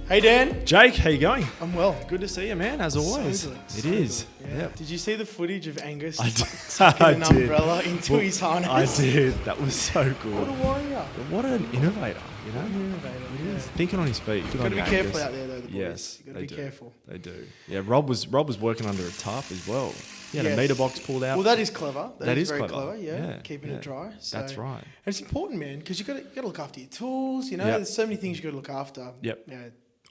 Hey Dan. Jake, how you going? I'm well. Good to see you, man, as always. So good. It So is. good. Yeah. Yep. Did you see the footage of Angus I an umbrella into his harness? I did. That was so What a good. warrior. What an innovator, you know? What an innovator. He Yeah. is. Thinking on his feet. Good Got to on be you, careful Angus. out there though, the boys. Yes, You got to they be do. careful. They do. Yeah, Rob was working under a tarp as well. He had Yes. a meter box pulled out. Well, that is clever. That is very clever. Yeah. Keeping it dry. So. That's right. And it's important, man, because you got to look after your tools. You know, Yep. there's so many things you got to look after. Yep. Yeah.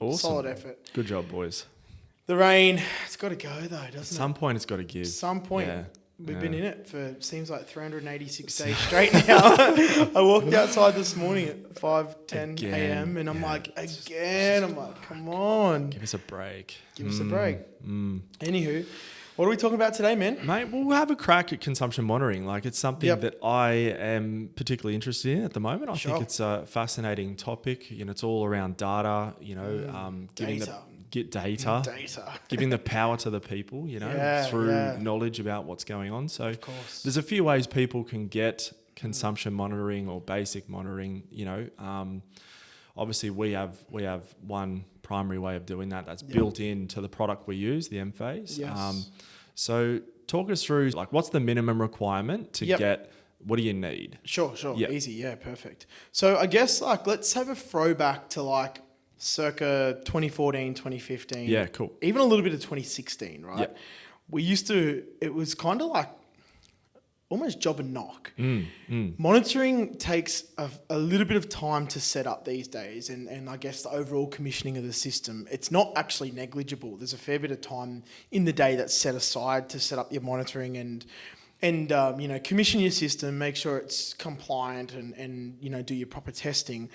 Awesome. Solid effort. Good job, boys. The rain, it's got to go though, doesn't At it? some point, it's got to give. At some point. Yeah. We've been in it for, seems like 386 days straight now. I walked outside this morning at 5:10 Again, a.m. and I'm yeah. like, again. I'm like, come on. Give us a break. Give us a break. Anywho, what are we talking about today, man? Mate, we'll have a crack at consumption monitoring. Like, it's something Yep. that I am particularly interested in at the moment. I Sure. think it's a fascinating topic. You know, it's all around data, you know, giving Data. data, Data. giving the power to the people, you know, Yeah, through yeah. knowledge about what's going on. So Of course. there's a few ways people can get consumption monitoring or basic monitoring, you know. Obviously, we have one primary way of doing that that's built into the product we use, the Enphase. Yes. So talk us through, like, what's the minimum requirement to Yep. get, what do you need? Sure. Yeah. Easy. Yeah, perfect. So I guess, like, let's have a throwback to, like, circa 2014, 2015. Yeah, cool. Even a little bit of 2016, right? Yeah. We used to, it was kind of like almost job and knock. Mm. Monitoring takes a little bit of time to set up these days, and I guess the overall commissioning of the system, it's not actually negligible. There's a fair bit of time in the day that's set aside to set up your monitoring and you know, commission your system, make sure it's compliant and you know, do your proper testing.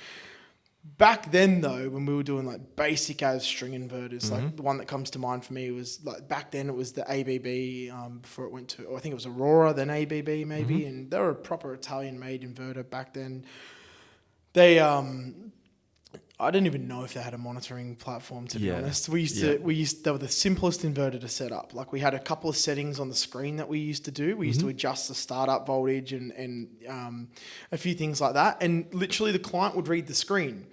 Back then, though, when we were doing like basic as string inverters, like the one that comes to mind for me was like back then it was the ABB before it went to, or I think it was Aurora, then ABB maybe, and they were a proper Italian-made inverter back then. They, I didn't even know if they had a monitoring platform, to be honest. They were the simplest inverter to set up. Like, we had a couple of settings on the screen that we used to do. We used to adjust the startup voltage and a few things like that. And literally the client would read the screen.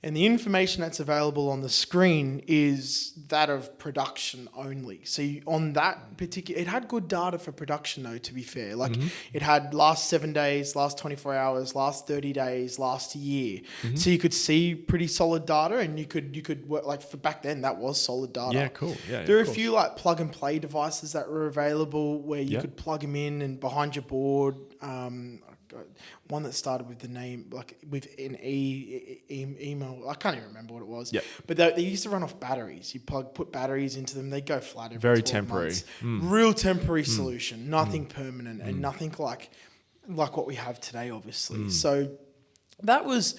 And the information that's available on the screen is that of production only. So on that particular, it had good data for production though, to be fair. Like it had last 7 days, last 24 hours, last 30 days, last year. So you could see pretty solid data, and you could work, like, for back then that was solid data. Yeah, cool. Yeah, There are of a course. few like plug and play devices that were available where you could plug them in and behind your board. One that started with the name, like with an email. I can't even remember what it was. Yep. But they used to run off batteries. You put batteries into them. They go flat every Very 12 temporary. months. Real temporary solution. Nothing permanent and nothing like what we have today, obviously. So that was,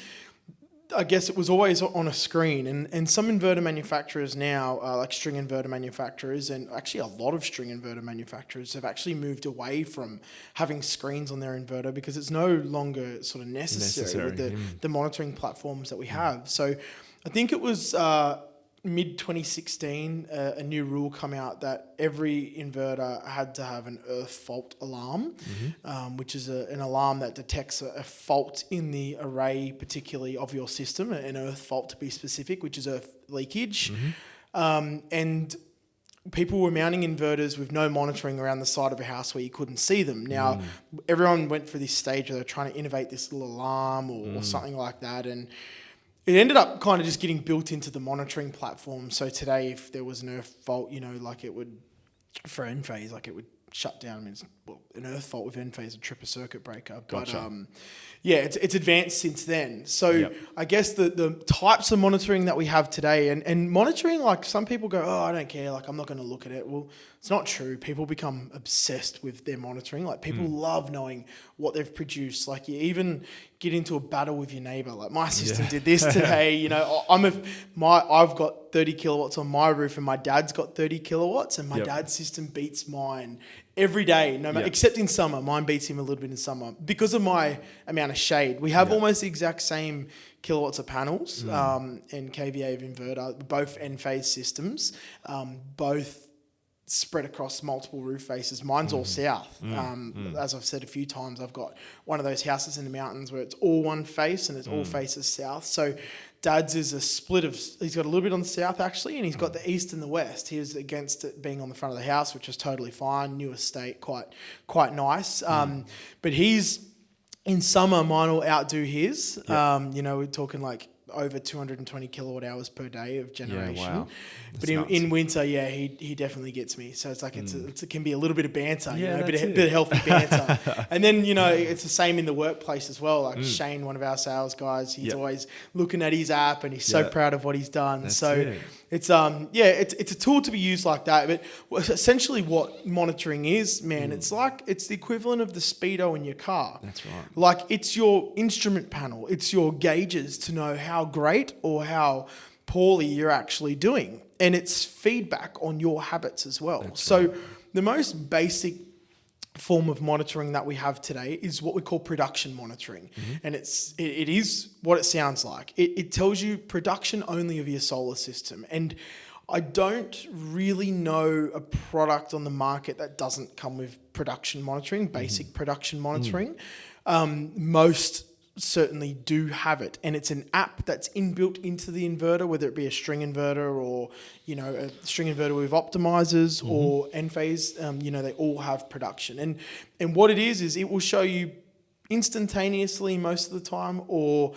I guess it was always on a screen, and some inverter manufacturers now, like string inverter manufacturers, and actually a lot of string inverter manufacturers have actually moved away from having screens on their inverter because it's no longer sort of necessary. With the monitoring platforms that we have. So I think it was mid 2016, a new rule come out that every inverter had to have an earth fault alarm, which is an alarm that detects a fault in the array, particularly of your system, an earth fault to be specific, which is earth leakage. And people were mounting inverters with no monitoring around the side of a house where you couldn't see them. Now, everyone went through this stage where they're trying to innovate this little alarm or something like that, and it ended up kind of just getting built into the monitoring platform. So today, if there was an earth fault, you know, like it would, for Enphase, like it would shut down. I mean, an earth fault with Enphase would trip a circuit breaker. Gotcha. But yeah, it's advanced since then. So I guess the types of monitoring that we have today, and monitoring, like some people go, oh, I don't care, like I'm not going to look at it. Well, it's not true. People become obsessed with their monitoring. Like people love knowing what they've produced. Like you even get into a battle with your neighbor. Like my system did this today. You know, I've got 30 kilowatts on my roof, and my dad's got 30 kilowatts, and my dad's system beats mine every day, no matter, except in summer. Mine beats him a little bit in summer because of my amount of shade. We have almost the exact same kilowatts of panels and kVA of inverter, both Enphase systems, both spread across multiple roof faces. Mine's all south. As I've said a few times, I've got one of those houses in the mountains where it's all one face and it's all faces south. So Dad's is a split of, he's got a little bit on the south actually, and he's got the east and the west. He was against it being on the front of the house, which was totally fine. New estate, quite nice. But he's, in summer, mine will outdo his. You know, we're talking like over 220 kilowatt hours per day of generation. Yeah, wow. But in winter, yeah, he definitely gets me. So it's like it can be a little bit of banter, you know, a bit of healthy banter. And then, you know, it's the same in the workplace as well. Like Shane, one of our sales guys, he's always looking at his app and he's so proud of what he's done. It's it's a tool to be used like that. But essentially what monitoring is, man, it's the equivalent of the speedo in your car. That's right. Like it's your instrument panel. It's your gauges to know how great or how poorly you're actually doing. And it's feedback on your habits as well. So the most basic form of monitoring that we have today is what we call production monitoring. And it is what it sounds like. It tells you production only of your solar system. And I don't really know a product on the market that doesn't come with production monitoring, basic production monitoring. Most certainly do have it, and it's an app that's inbuilt into the inverter, whether it be a string inverter or, you know, a string inverter with optimizers or Enphase. You know, they all have production, and what it is it will show you instantaneously most of the time, or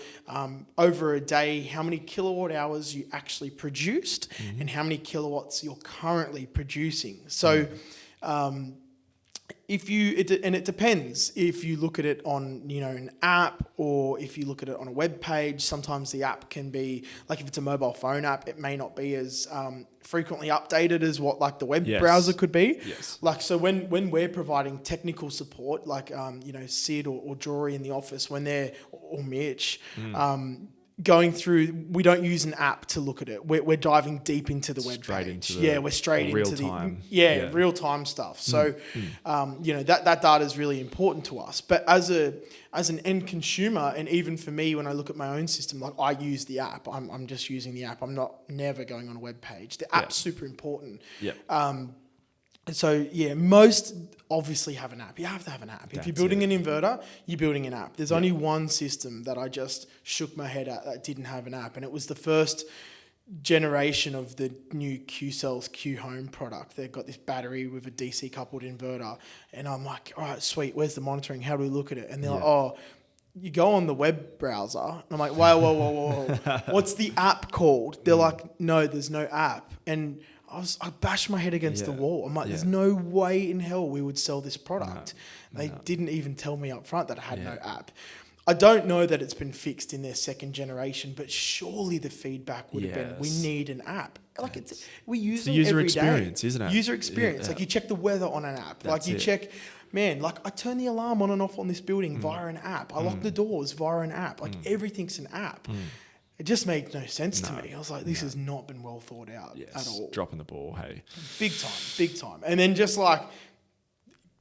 over a day, how many kilowatt hours you actually produced and how many kilowatts you're currently producing. So it depends if you look at it on, you know, an app, or if you look at it on a web page. Sometimes the app can be, like if it's a mobile phone app, it may not be as frequently updated as what like the web browser could be. Like, so when we're providing technical support, like you know, Sid or Jory in the office, when they're, or Mitch, going through, we don't use an app to look at it. We're diving deep into the web page. We're straight into the real time stuff. So, you know, that data is really important to us. But as an end consumer, and even for me, when I look at my own system, like I use the app. I'm just using the app. I'm never going on a web page. The app's super important. So yeah, most obviously have an app. You have to have an app. If you're building an inverter, you're building an app. There's only one system that I just shook my head at that didn't have an app, and it was the first generation of the new Q-Cells Q Home product. They've got this battery with a DC coupled inverter, and I'm like, all right, sweet. Where's the monitoring? How do we look at it? And they're like, oh, you go on the web browser. And I'm like, whoa. What's the app called? They're like, no, there's no app. And I bashed my head against the wall. I'm like, there's no way in hell we would sell this product. They didn't even tell me up front that it had no app. I don't know that it's been fixed in their second generation, but surely the feedback would have been, we need an app. Like we use the them user every experience, day. isn't it? User experience. Like you check the weather on an app. Like you check, man, like I turn the alarm on and off on this building via an app. I lock the doors via an app. Like everything's an app. It just made no sense to me. I was like, this has not been well thought out at all. Dropping the ball, hey. Big time. And then just like,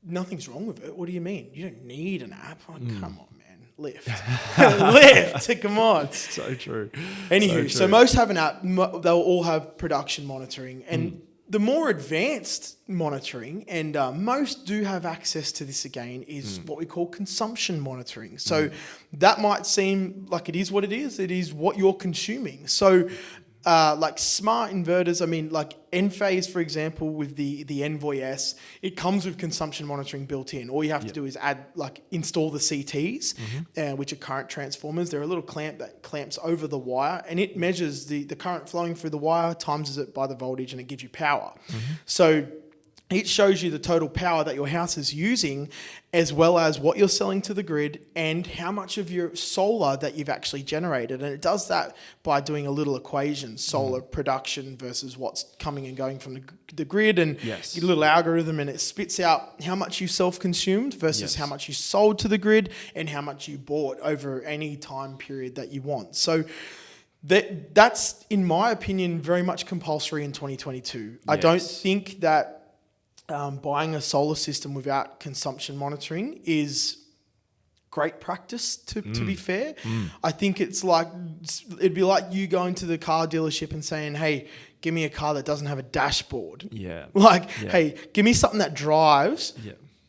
nothing's wrong with it. What do you mean? You don't need an app. Like, come on, man. Lift. Lift. Come on. It's so true. Anywho, so most have an app. They'll all have production monitoring. And the more advanced monitoring, and most do have access to this again, is what we call consumption monitoring. So that might seem like it is what it is. It is what you're consuming. So like smart inverters, I mean, like Enphase, for example, with the Envoy S, it comes with consumption monitoring built in. All you have to do is install the CTs, which are current transformers. They're a little clamp that clamps over the wire, and it measures the current flowing through the wire, times it by the voltage, and it gives you power. So it shows you the total power that your house is using, as well as what you're selling to the grid and how much of your solar that you've actually generated. And it does that by doing a little equation, solar production versus what's coming and going from the grid, and a little algorithm, and it spits out how much you self-consumed versus how much you sold to the grid and how much you bought over any time period that you want. So that's, in my opinion, very much compulsory in 2022. I don't think that buying a solar system without consumption monitoring is great practice, to be fair. I think it'd be like you going to the car dealership and saying, hey, give me a car that doesn't have a dashboard. Hey, give me something that drives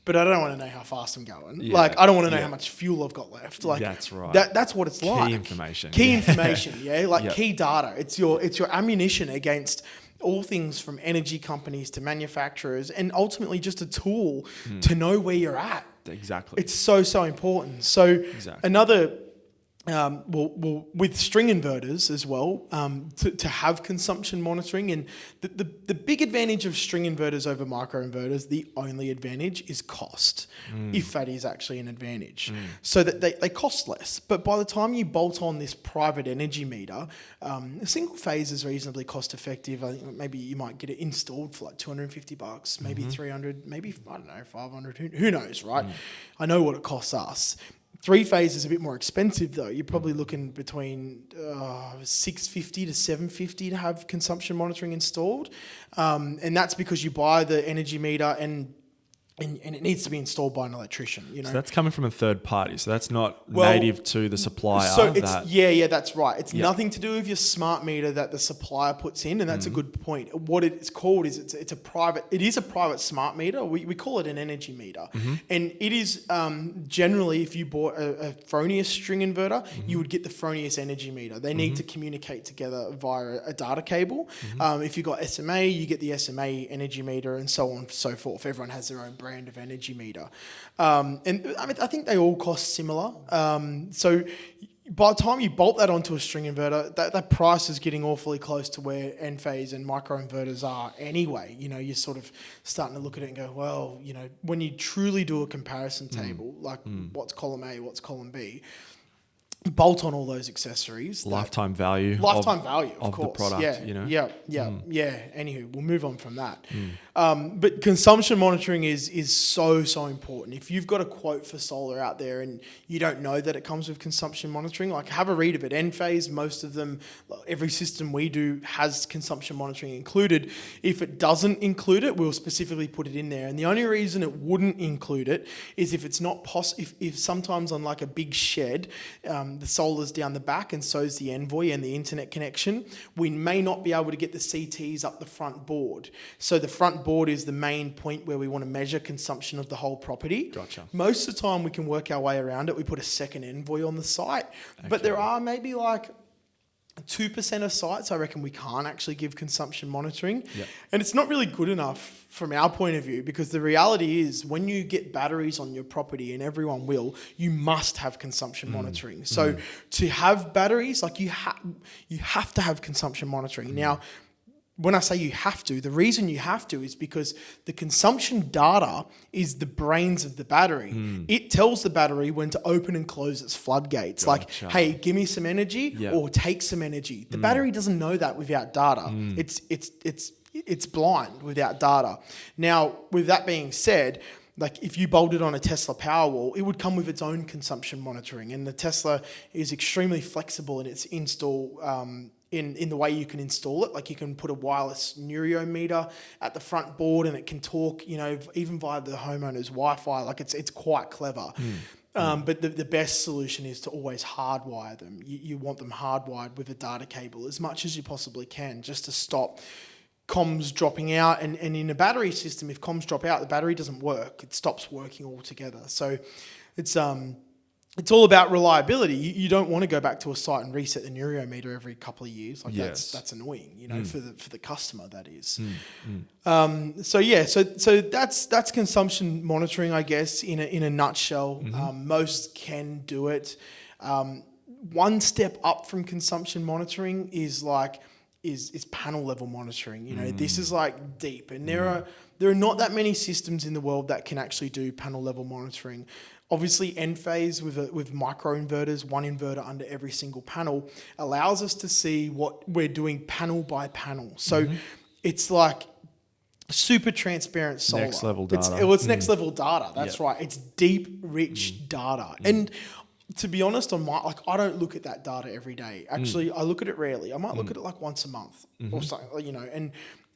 but I don't want to know how fast I'm going. Yeah. Like, I don't want to know Yeah. how much fuel I've got left. Like, That's right. That's what it's like. Key information. Key information, yeah? Like, Yep. key data. It's your ammunition against all things from energy companies to manufacturers, and ultimately just a tool to know where you're at. Exactly. It's so important. So another... well, with string inverters as well, to have consumption monitoring, and the big advantage of string inverters over micro inverters, the only advantage is cost, if that is actually an advantage. So that they cost less, but by the time you bolt on this private energy meter, a single phase is reasonably cost effective. I think maybe you might get it installed for like $250, maybe 300, maybe, I don't know, 500, who knows, right? I know what it costs us. 3-phase is a bit more expensive though. You're probably looking between $650 to $750 to have consumption monitoring installed, and that's because you buy the energy meter and it needs to be installed by an electrician. You know, So that's coming from a third party. So that's not native to the supplier. So it's that's right. It's Yep. nothing to do with your smart meter that the supplier puts in, and that's a good point. What it's called is it's a private smart meter. We call it an energy meter, and it is generally, if you bought a Fronius string inverter, you would get the Fronius energy meter. They need to communicate together via a data cable. If you got SMA, you get the SMA energy meter, and so on and so forth. Everyone has their own brand of energy meter, and I mean, I think they all cost similar. So by the time you bolt that onto a string inverter, that price is getting awfully close to where Enphase and micro inverters are anyway. You know, you're sort of starting to look at it and go, well, you know, when you truly do a comparison table, like what's column A, what's column B, bolt on all those accessories. Lifetime value. Of course. The product. Yeah, You know. yeah. Anywho, we'll move on from that. But consumption monitoring is so important. If you've got a quote for solar out there and you don't know that it comes with consumption monitoring, like have a read of it. Enphase, most of them, every system we do has consumption monitoring included. If it doesn't include it, we'll specifically put it in there. And the only reason it wouldn't include it is if it's not possible. If sometimes on like a big shed, the solar's down the back and so's the Envoy and the internet connection, we may not be able to get the CTs up the front board. So the front board is the main point where we want to measure consumption of the whole property. Gotcha. Most of the time we can work our way around it. We put a second Envoy on the site, but there are maybe like 2% of sites, I reckon, we can't actually give consumption monitoring. Yep. And it's not really good enough from our point of view, because the reality is when you get batteries on your property, and everyone will, you must have consumption monitoring. So to have batteries, like you have to have consumption monitoring. Now, when I say you have to, the reason you have to is because the consumption data is the brains of the battery. It tells the battery when to open and close its floodgates. Gotcha. Like, hey, give me some energy or take some energy. The battery doesn't know that without data. It's blind without data. Now, with that being said, like if you bolted on a Tesla Powerwall, it would come with its own consumption monitoring, and the Tesla is extremely flexible in its install. In the way you can install it, like you can put a wireless neurometer at the front board and it can talk, you know, even via the homeowner's Wi-Fi. Like it's quite clever. But the best solution is to always hardwire them. You want them hardwired with a data cable as much as you possibly can, just to stop comms dropping out. And in a battery system, if comms drop out, the battery doesn't work. It stops working altogether. So it's all about reliability. You don't want to go back to a site and reset the neurometer every couple of years. Like that's annoying, you know, for the customer, that is. So that's consumption monitoring, I guess, in a nutshell. Most can do it. One step up from consumption monitoring is panel level monitoring. You know, this is like deep, and there are not that many systems in the world that can actually do panel level monitoring. Obviously, Enphase with micro inverters, one inverter under every single panel, allows us to see what we're doing panel by panel. So it's like super transparent solar. Next level data. It's next level data. That's right. It's deep, rich data. And to be honest, I don't look at that data every day. Actually, I look at it rarely. I might look at it like once a month or something, you know.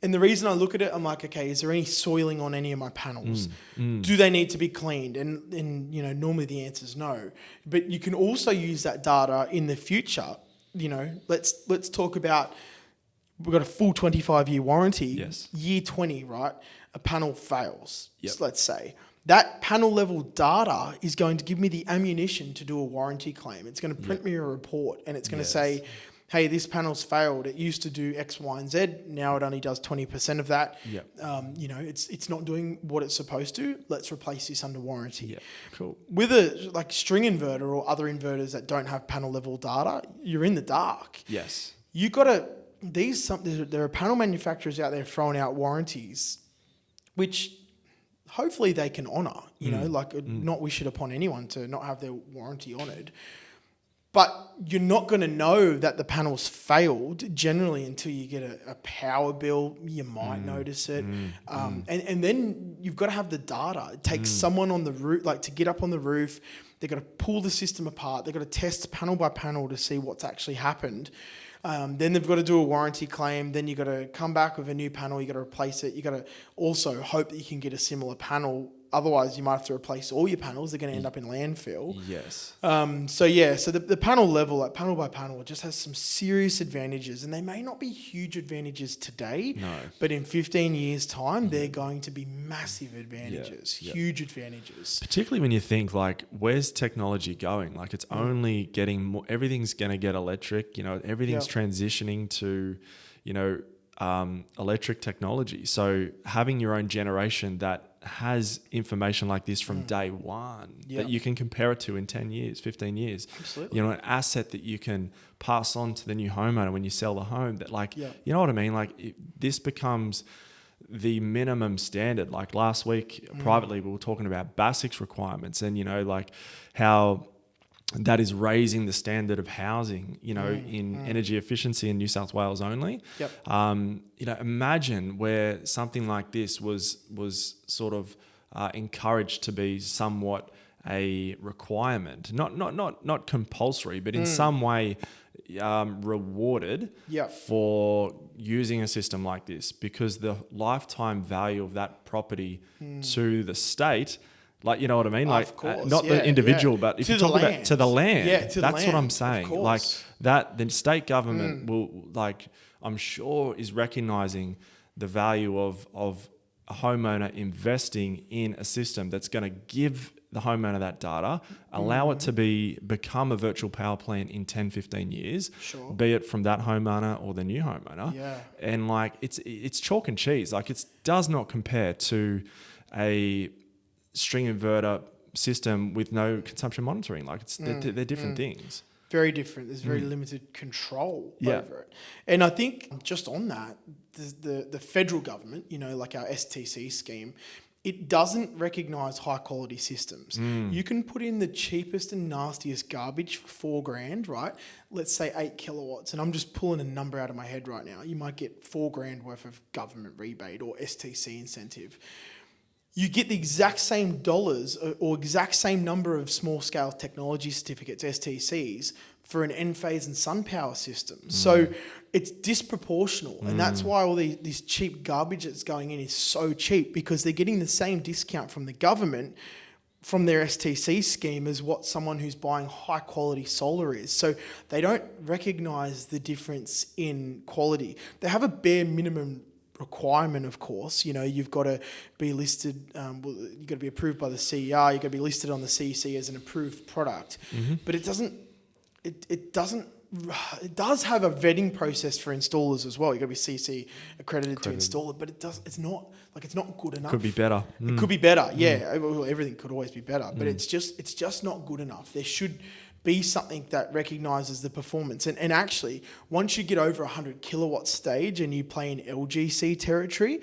And the reason I look at it, I'm like, okay, is there any soiling on any of my panels? Do they need to be cleaned? And you know, normally the answer is no. But you can also use that data in the future. You know, let's talk about, we've got a full 25-year warranty. Yes. Year 20, right? A panel fails. Yep. Let's say. That panel level data is going to give me the ammunition to do a warranty claim. It's going to print me a report, and it's going to say, hey, this panel's failed. It used to do X, Y, and Z. Now it only does 20% of that. Yep. It's not doing what it's supposed to. Let's replace this under warranty. Yeah, cool. With a like string inverter or other inverters that don't have panel level data, you're in the dark. Yes. You got to there are panel manufacturers out there throwing out warranties, which hopefully they can honour. Not wish it upon anyone to not have their warranty honoured. But you're not going to know that the panel's failed generally until you get a power bill. You might notice it. And then you've got to have the data. It takes someone on the roof, like to get up on the roof. They've got to pull the system apart. They've got to test panel by panel to see what's actually happened. Then they've got to do a warranty claim. Then you've got to come back with a new panel. You've got to replace it. You've got to also hope that you can get a similar panel. Otherwise, you might have to replace all your panels. They're going to end up in landfill. Yes. So the panel level, like panel by panel, it just has some serious advantages. And they may not be huge advantages today, but in 15 years' time, they're going to be massive advantages, huge advantages. Particularly when you think, like, where's technology going? Like, it's only getting more, everything's going to get electric. Everything's transitioning to, electric technology. So having your own generation that has information like this from day one that you can compare it to in 10 years, 15 years. Absolutely. An asset that you can pass on to the new homeowner when you sell the home that you know what I mean? Like this becomes the minimum standard. Like last week privately, we were talking about BASIC's requirements and, how that is raising the standard of housing, in energy efficiency in New South Wales only. Imagine where something like this was sort of encouraged to be somewhat a requirement, not compulsory, but in some way rewarded for using a system like this, because the lifetime value of that property to the state. Like, you know what I mean? Like, of course, not the individual, but if you talk about to the land, that's what I'm saying. Like that, the state government will, like, I'm sure is recognizing the value of a homeowner investing in a system that's going to give the homeowner that data, allow it to become a virtual power plant in 10, 15 years, be it from that homeowner or the new homeowner. And like, it's chalk and cheese. Like it does not compare to a string inverter system with no consumption monitoring. Like they're different things. Very different. There's very limited control over it. And I think just on that, the federal government, like our STC scheme, it doesn't recognise high quality systems. You can put in the cheapest and nastiest garbage for $4,000, right? Let's say 8 kilowatts, and I'm just pulling a number out of my head right now. You might get $4,000 worth of government rebate or STC incentive. You get the exact same dollars or exact same number of small scale technology certificates, STCs, for an Enphase and SunPower system. So it's disproportional. And that's why all this cheap garbage that's going in is so cheap, because they're getting the same discount from the government from their STC scheme as what someone who's buying high quality solar is. So they don't recognise the difference in quality. They have a bare minimum requirement, of course. You've got to be listed, you've got to be approved by the CER, you've got to be listed on the CEC as an approved product. But it does have a vetting process for installers as well. You've got to be CC accredited to install it, but it's not good enough. Could be better. It could be better. Yeah. Well, everything could always be better, but it's just not good enough. There should be something that recognises the performance. And actually, once you get over 100 kilowatt stage and you play in LGC territory,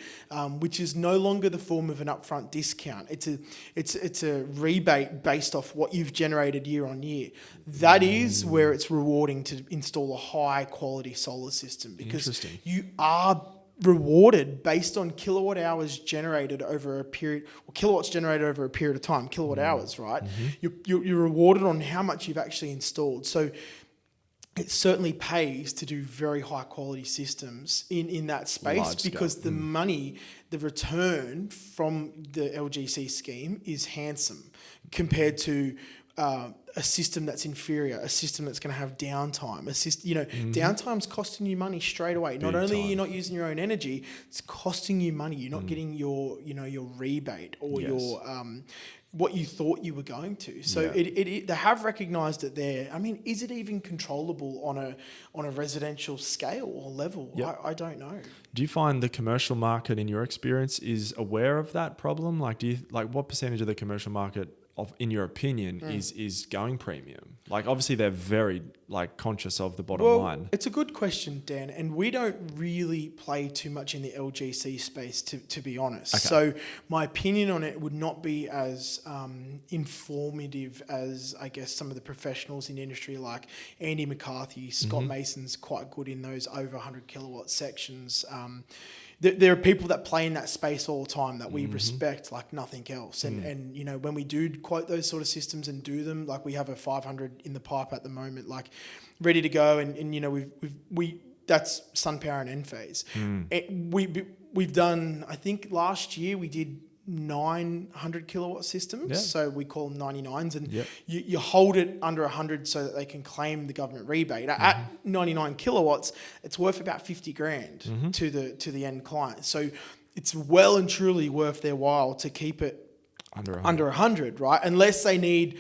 which is no longer the form of an upfront discount, it's a rebate based off what you've generated year on year. That is where it's rewarding to install a high quality solar system, because you are rewarded based on kilowatt hours generated over a period, or kilowatts generated over a period of time, kilowatt hours, right? You're rewarded on how much you've actually installed. So it certainly pays to do very high quality systems in that space, because the money, the return from the LGC scheme is handsome compared to a system that's inferior, a system that's going to have downtime, downtime's costing you money straight away. Not only are you not using your own energy, it's costing you money. You're not getting your rebate or your what you thought you were going to. So they have recognised it there. I mean, is it even controllable on a residential scale or level? Yep. I don't know. Do you find the commercial market, in your experience, is aware of that problem? Like, what percentage of the commercial market, in your opinion, is going premium? Like, obviously they're very conscious of the bottom line. It's a good question, Dan, and we don't really play too much in the LGC space, to be honest. Okay. So my opinion on it would not be as informative as, I guess, some of the professionals in the industry like Andy McCarthy, Scott Mason's quite good in those over 100 kilowatt sections. There are people that play in that space all the time that we respect like nothing else. And when we do quote those sort of systems and do them, like we have a 500 in the pipe at the moment, like ready to go. And we that's SunPower and Enphase. We've done, I think last year we did 900 kilowatt systems. So we call them 99s, and you hold it under 100 so that they can claim the government rebate. At 99 kilowatts, it's worth about 50 grand to the end client. So it's well and truly worth their while to keep it under 100, right? Unless they need,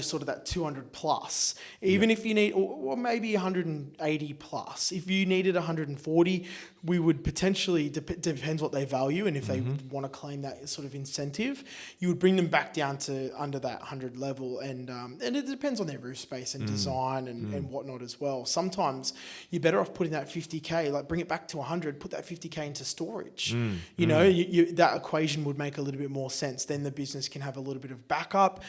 sort of that 200 plus. Even if you need, or maybe 180 plus. If you needed 140, we would potentially, depends what they value, and if they want to claim that sort of incentive, you would bring them back down to under that 100 level. And it depends on their roof space and design and whatnot as well. Sometimes you're better off putting that 50K, like bring it back to 100, put that 50K into storage. That equation would make a little bit more sense. Then the business can have a little bit of backup,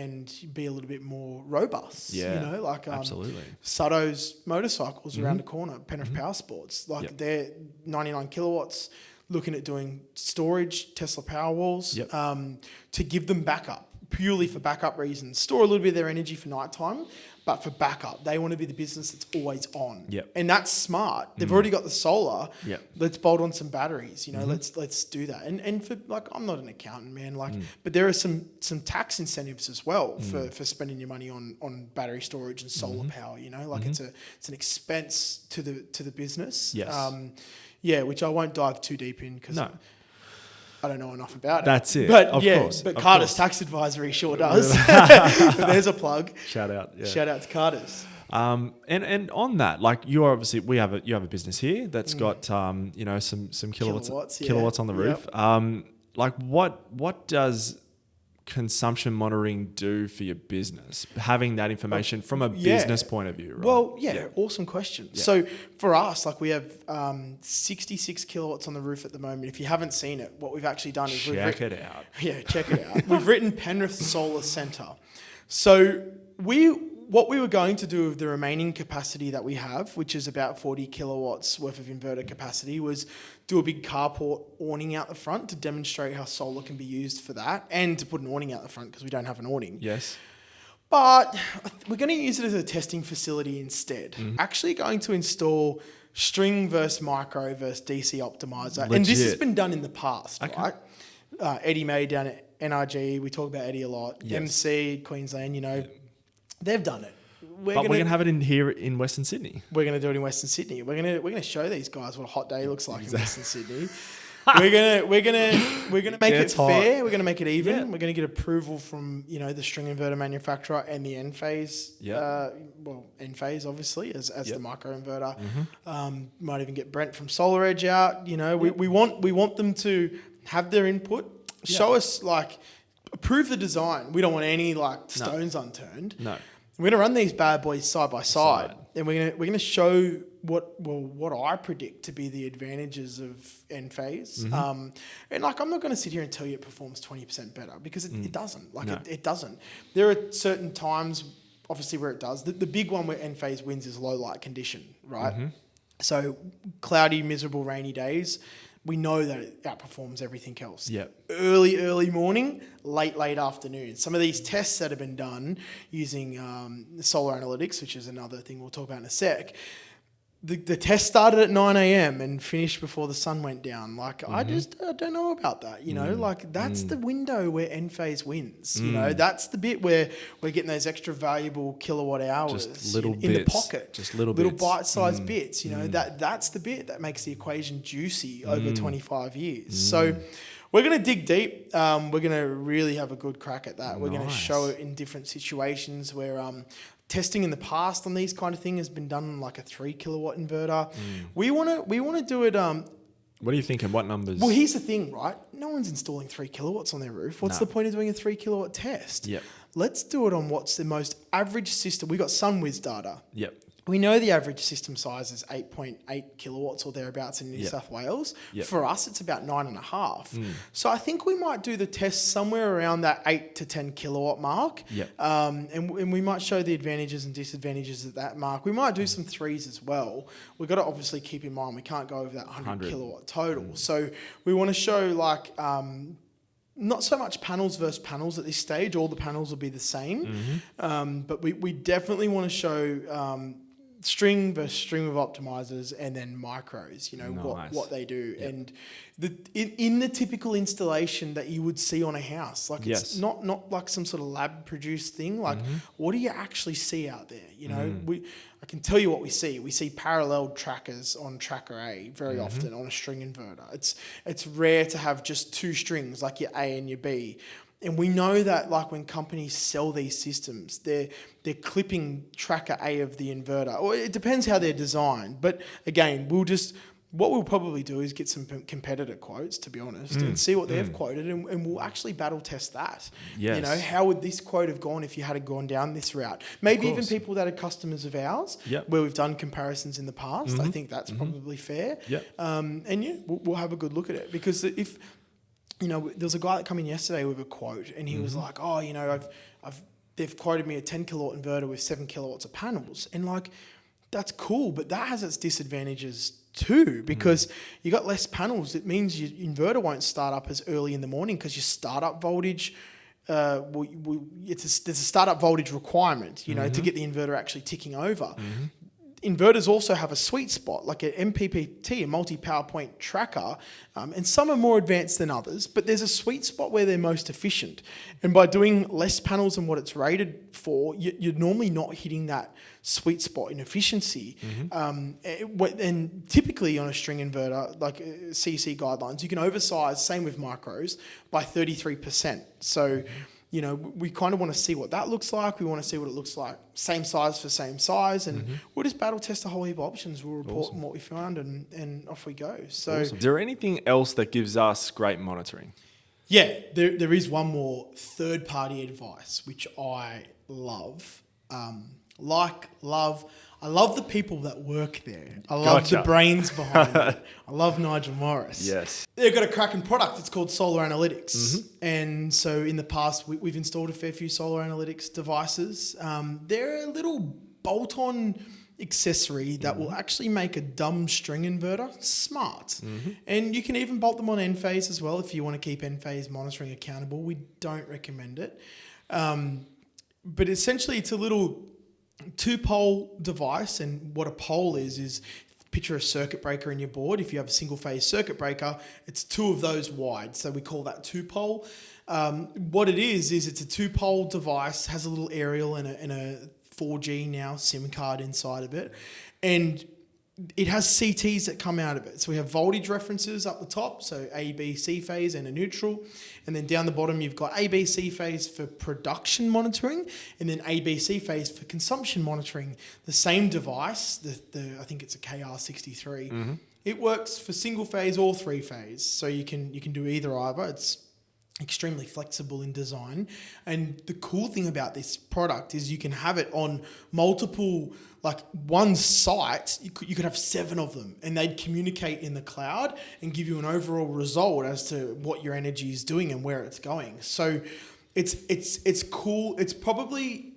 and be a little bit more robust. Absolutely. Sutto's motorcycles around the corner, Penrith Power Sports, they're 99 kilowatts, looking at doing storage, Tesla Powerwalls, to give them backup, purely for backup reasons. Store a little bit of their energy for nighttime, but for backup, they want to be the business that's always on. And that's smart. They've already got the solar. Let's bolt on some batteries. Let's do that. And for I'm not an accountant, man. But there are some tax incentives as well for spending your money on battery storage and solar power. It's an expense to the business. Which I won't dive too deep in because I don't know enough about it. That's it. But of course. Carter's Tax Advisory sure does. There's a plug. Shout out. Yeah. Shout out to Carter's. And on that, you obviously you have a business here that's got some kilowatts on the roof. What does consumption monitoring do for your business? Having that information from a business point of view, right? Well, awesome question. So for us, we have 66 kilowatts on the roof at the moment. If you haven't seen it, what we've actually done is check it out. Yeah, check it out. We've written Penrith Solar Centre. So what we were going to do with the remaining capacity that we have, which is about 40 kilowatts worth of inverter capacity, was do a big carport awning out the front to demonstrate how solar can be used for that, and to put an awning out the front because we don't have an awning. Yes. But we're going to use it as a testing facility instead. Actually going to install string versus micro versus DC optimizer. Legit. And this has been done in the past, right? Eddie May down at NRG, we talk about Eddie a lot. Yes. MC, Queensland, they've done it. We're gonna have it in here in Western Sydney. We're gonna do it in Western Sydney. We're gonna show these guys what a hot day looks like in Western Sydney. We're gonna make it fair. We're gonna make it even. Yeah. We're gonna get approval from the string inverter manufacturer and the Enphase. Enphase obviously as the micro inverter. Might even get Brent from Solar Edge out. We want them to have their input. Show us approve the design. We don't want any stones unturned. No. We're going to run these bad boys side by side, and we're going to show what I predict to be the advantages of Enphase. And I'm not going to sit here and tell you it performs 20% better because it doesn't. It doesn't. There are certain times, obviously, where it does. The big one where Enphase wins is low light condition, right? So cloudy, miserable, rainy days. We know that it outperforms everything else. Early morning, late afternoon. Some of these tests that have been done using solar analytics, which is another thing we'll talk about in a sec, the test started at 9 a.m. and finished before the sun went down. Like, I don't know about that, you know? Like, that's the window where Enphase wins, you know? That's the bit where we're getting those extra valuable kilowatt hours Just little in bits. the pocket. Just little bits. Bite-sized bits, you know? That's the bit that makes the equation juicy over 25 years. So we're going to dig deep. We're going to really have a good crack at that. We're going to show it in different situations where testing in the past on these kind of things has been done on like a 3 kilowatt inverter. We want to do it. What are you thinking? What numbers? Well, here's the thing, right? No one's installing 3 kilowatts on their roof. What's No. the point of doing a 3 kilowatt test? Yep. Let's do it on what's the most average system. We got SunWiz data. Yep. We know the average system size is 8.8 kilowatts or thereabouts in New South Wales. Yep. For us, it's about 9.5. So I think we might do the test somewhere around that 8 to 10 kilowatt mark. Yep. And we might show the advantages and disadvantages at that mark. We might do some threes as well. We've got to obviously keep in mind we can't go over that 100 kilowatt total. So we want to show like... not so much panels versus panels at this stage. All the panels will be the same. But we definitely want to show string versus string of optimizers and then micros, you know, what they do. Yep. And in the typical installation that you would see on a house, like it's not like some sort of lab produced thing. Like what do you actually see out there? You know, I can tell you what we see. We see paralleled trackers on tracker A very often on a string inverter. It's rare to have just two strings like your A and your B. And we know that like when companies sell these systems, they're clipping tracker A of the inverter. Or it depends how they're designed. But again, what we'll probably do is get some competitor quotes, to be honest, and see what they've quoted, and we'll actually battle test that. Yes. You know, how would this quote have gone if you had gone down this route? Maybe even people that are customers of ours, where we've done comparisons in the past. I think that's probably fair. Yep. And we'll have a good look at it, because if... You know, there was a guy that came in yesterday with a quote, and he was like, "Oh, you know, they've quoted me a 10 kilowatt inverter with 7 kilowatts of panels," and like, that's cool, but that has its disadvantages too, because you got less panels. It means your inverter won't start up as early in the morning because your startup voltage. There's a startup voltage requirement, you know, to get the inverter actually ticking over. Inverters also have a sweet spot, like an MPPT, a multi-power point tracker, and some are more advanced than others, but there's a sweet spot where they're most efficient. And by doing less panels than what it's rated for, you're normally not hitting that sweet spot in efficiency. And typically on a string inverter, like CC guidelines, you can oversize, same with micros, by 33%. So... You know, we kind of want to see what that looks like. We want to see what it looks like, same size for same size, and we'll just battle test a whole heap of options. We'll report on what we found, and off we go. So, Is there anything else that gives us great monitoring? Yeah, there is one more third-party advice, which I love. I love the people that work there. I love the brains behind it. I love Nigel Morris. Yes. They've got a cracking product. It's called Solar Analytics. And so in the past, we've installed a fair few Solar Analytics devices. They're a little bolt-on accessory that will actually make a dumb string inverter smart. And you can even bolt them on Enphase as well if you want to keep Enphase monitoring accountable. We don't recommend it. But essentially, it's a little 2-pole device, and what a pole is picture a circuit breaker in your board. If you have a single phase circuit breaker, it's 2 of those wide, so we call that 2-pole. What it is it's a 2-pole device, has a little aerial and a 4G now SIM card inside of it, and it has CTs that come out of it. So we have voltage references up the top, so A, B, C phase and a neutral. And then down the bottom, you've got A, B, C phase for production monitoring, and then A, B, C phase for consumption monitoring. The same device, I think it's a KR63. It works for single phase or 3-phase. So you can do either. It's extremely flexible in design. And the cool thing about this product is you can have it on multiple, like one site, you could have 7 of them, and they'd communicate in the cloud and give you an overall result as to what your energy is doing and where it's going. So it's cool. It's probably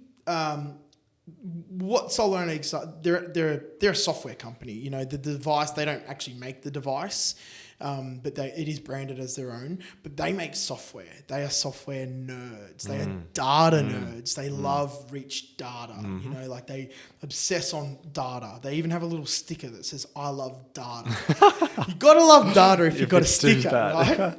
what Solar Analytics are, they're a software company. You know, the device, they don't actually make the device, but it is branded as their own. But they make software. They are software nerds. They are data nerds. They love rich data. You know, like they obsess on data. They even have a little sticker that says, "I love data." You gotta love data if you've got a sticker, right?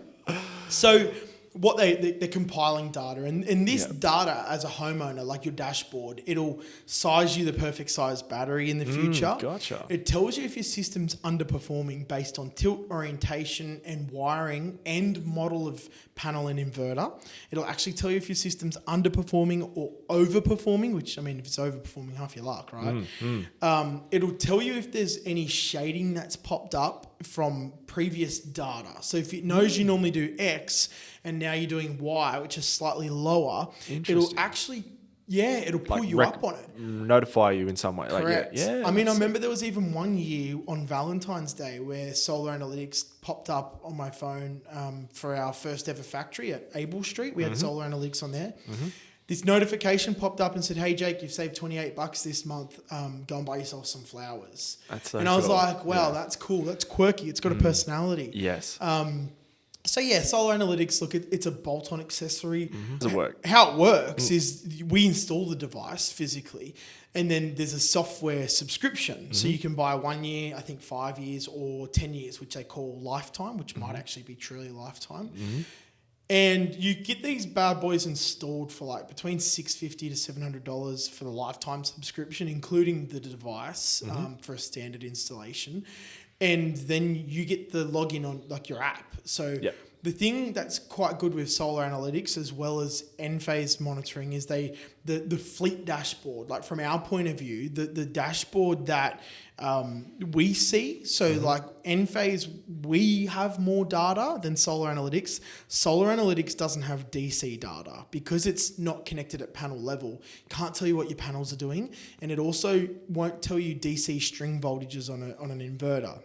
So what they're compiling data, and this data as a homeowner, like your dashboard, it'll size you the perfect size battery in the future. Gotcha. It tells you if your system's underperforming based on tilt, orientation, and wiring and model of panel and inverter. It'll actually tell you if your system's underperforming or overperforming, which, I mean, if it's overperforming, half your luck, right? It'll tell you if there's any shading that's popped up from previous data. So if it knows you normally do X and now you're doing Y, which is slightly lower, it'll actually, it'll pull you up on it. Notify you in some way. Correct. Like, yeah, I mean, I remember there was even one year on Valentine's Day where Solar Analytics popped up on my phone for our first ever factory at Able Street. We had Solar Analytics on there. This notification popped up and said, "Hey Jake, you've saved $28 this month. Go and buy yourself some flowers." That's so and I was cool. like, "Wow, that's cool. That's quirky. It's got a personality." Yes. So yeah, Solar Analytics, look, it's a bolt-on accessory. Does it work? How it works is we install the device physically, and then there's a software subscription. So you can buy 1 year, I think 5 years, or 10 years, which they call lifetime, which might actually be truly lifetime. And you get these bad boys installed for like between $650 to $700 for the lifetime subscription, including the device for a standard installation. And then you get the login on like your app. So the thing that's quite good with Solar Analytics as well as Enphase monitoring is the fleet dashboard. Like from our point of view, the dashboard that we see. So like Enphase, we have more data than Solar Analytics. Solar Analytics doesn't have DC data because it's not connected at panel level. Can't tell you what your panels are doing, and it also won't tell you DC string voltages on an inverter.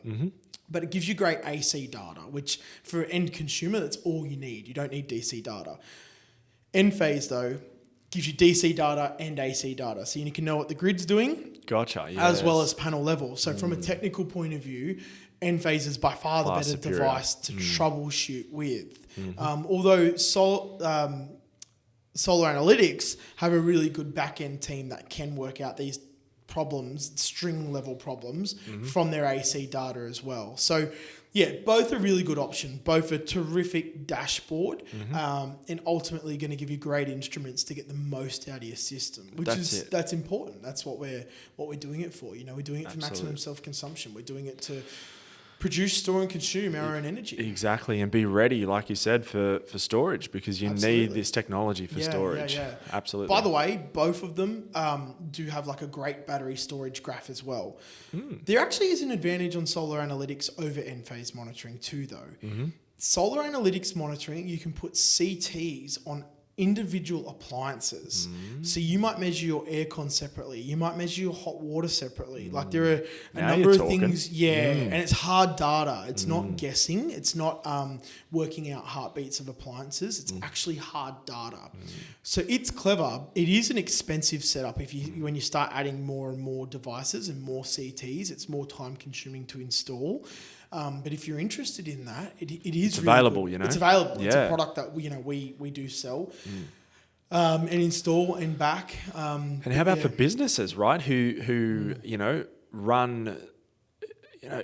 But it gives you great AC data, which for an end consumer, that's all you need. You don't need DC data. Enphase though gives you DC data and AC data, so you can know what the grid's doing. Gotcha. Yes. As well as panel level. So from a technical point of view, Enphase is by far the better superior device to troubleshoot with. Although Solar Analytics have a really good back-end team that can work out these problems, string level problems from their AC data as well. So yeah, both a really good option, both a terrific dashboard and ultimately going to give you great instruments to get the most out of your system, which that's important. That's what we're doing it for. You know, we're doing it for maximum self-consumption. We're doing it to produce, store and consume our own energy. Exactly. And be ready, like you said, for storage, because you need this technology for storage. Absolutely. By the way, both of them do have like a great battery storage graph as well. There actually is an advantage on Solar Analytics over Enphase monitoring too though. Solar Analytics monitoring, you can put CTs on individual appliances. So you might measure your aircon separately. You might measure your hot water separately. Like there are a number of things. And it's hard data. It's not guessing. It's not working out heartbeats of appliances. It's actually hard data. So it's clever. It is an expensive setup. When you start adding more and more devices and more CTs, it's more time consuming to install. But if you're interested in that, it is really available. good. You know, it's available. It's a product that we do sell and install and back. And how about for businesses, right? Who run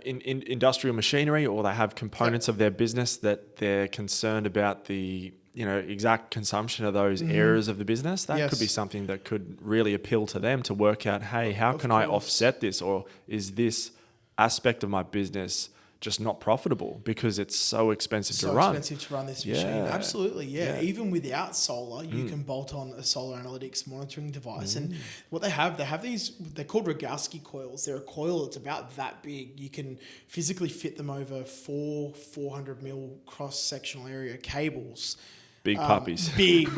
in industrial machinery, or they have components of their business that they're concerned about the exact consumption of those areas of the business. That could be something that could really appeal to them to work out, hey, how can I offset this, or is this aspect of my business just not profitable because it's so expensive to run. Expensive to run this machine. Absolutely, Even without solar, you can bolt on a Solar Analytics monitoring device. And what they have these, they're called Rogowski coils. They're a coil that's about that big. You can physically fit them over 400 mil cross-sectional area cables. Big puppies. Big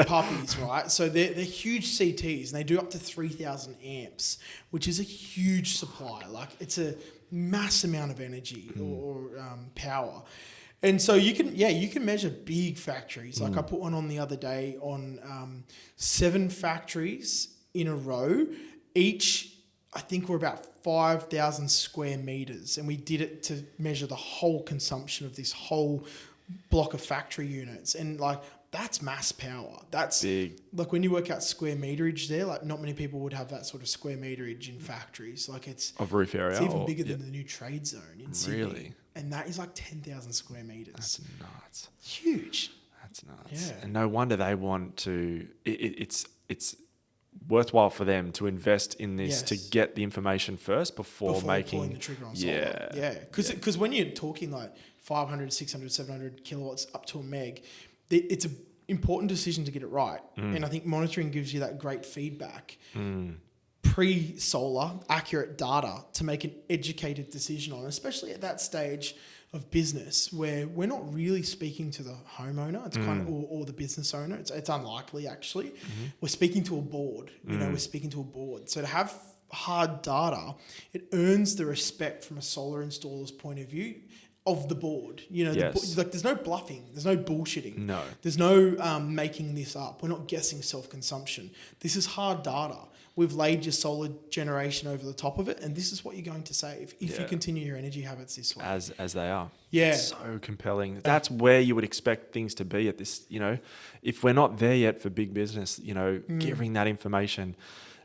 puppies, right? So they're huge CTs, and they do up to 3,000 amps, which is a huge supply. Like it's a mass amount of energy or power. And so you can measure big factories. Like I put one on the other day on 7 factories in a row. Each, I think we're about 5,000 square meters, and we did it to measure the whole consumption of this whole block of factory units. And like, that's mass power. That's big. Like when you work out square meterage there, like not many people would have that sort of square meterage in factories. Like it's Of roof area? It's even bigger than the new trade zone in Sydney. Really? And that is like 10,000 square meters. That's nuts. Huge. That's nuts. Yeah. And no wonder they want to. It's worthwhile for them to invest in this to get the information first before making pulling the trigger on solar. Yeah. Because when you're talking like 500, 600, 700 kilowatts up to a meg, it's an important decision to get it right. And I think monitoring gives you that great feedback. Pre-solar, accurate data to make an educated decision on, especially at that stage of business where we're not really speaking to the homeowner. It's kind of, or the business owner. It's unlikely actually. We're speaking to a board. We're speaking to a board. So to have hard data, it earns the respect from a solar installer's point of view of the board. Like there's no bluffing, there's no bullshitting. No. There's no making this up. We're not guessing self-consumption. This is hard data. We've laid your solar generation over the top of it, and this is what you're going to save if you continue your energy habits this way. As they are. Yeah. It's so compelling. That's where you would expect things to be at this, if we're not there yet for big business, giving that information.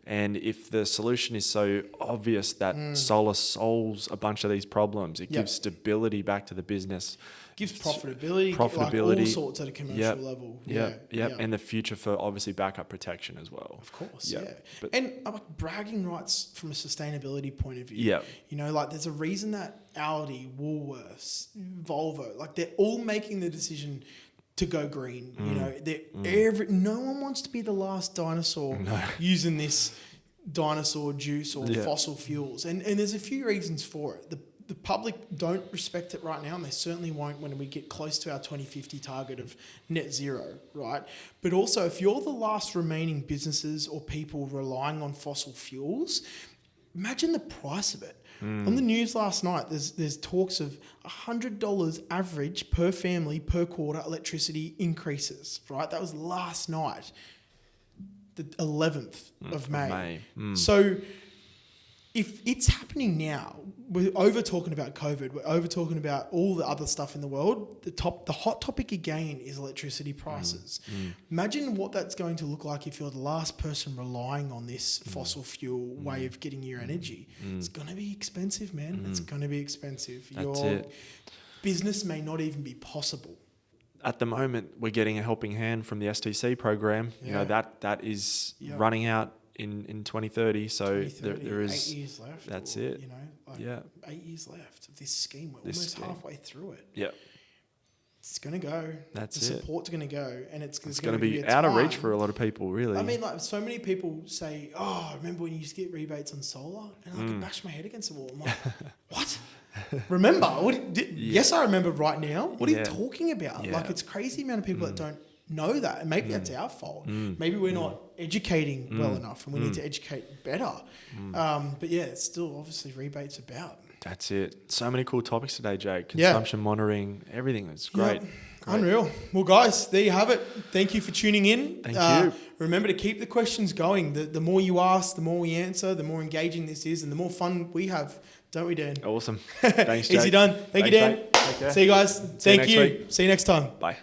And if the solution is so obvious that solar solves a bunch of these problems, it gives stability back to the business. Gives profitability, like all sorts at a commercial level. And the future for obviously backup protection as well. Of course, and like bragging rights from a sustainability point of view. Yeah. Like there's a reason that Audi, Woolworths, Volvo, like they're all making the decision to go green. No one wants to be the last dinosaur using this dinosaur juice or fossil fuels. And there's a few reasons for it. The public don't respect it right now, and they certainly won't when we get close to our 2050 target of net zero, right? But also, if you're the last remaining businesses or people relying on fossil fuels, imagine the price of it. On the news last night, there's talks of $100 average per family per quarter electricity increases, right? That was last night, the 11th of May. So if it's happening now, we're over talking about COVID, we're over talking about all the other stuff in the world. The hot topic again is electricity prices. Imagine what that's going to look like if you're the last person relying on this fossil fuel way of getting your energy. It's going to be expensive, man. It's going to be expensive. Your business may not even be possible. At the moment, we're getting a helping hand from the STC program. That is running out in 2030. So there is 8 years left. That's it. 8 years left of this scheme. We're almost halfway through it. Yeah. It's going to go. That's the support's going to go. And it's going to be out of reach for a lot of people, really. I mean, like, so many people say, oh, remember when you used to get rebates on solar? And I could bash my head against the wall. I'm like, what? Remember? Yes, I remember right now. What are you talking about? Like, it's crazy amount of people that don't know that. And maybe that's our fault. Maybe we're not educating well enough, and we need to educate better. But yeah, it's still obviously rebates about. That's it. So many cool topics today, Jake. Consumption monitoring, everything. It's great. Great. Unreal. Well, guys, there you have it. Thank you for tuning in. Thank you. Remember to keep the questions going. The more you ask, the more we answer, the more engaging this is, and the more fun we have. Don't we, Dan? Awesome. Thanks, Jake. Easy done. Thank you, Dan. Take care. See you guys. Thank you. Next week. See you next time. Bye.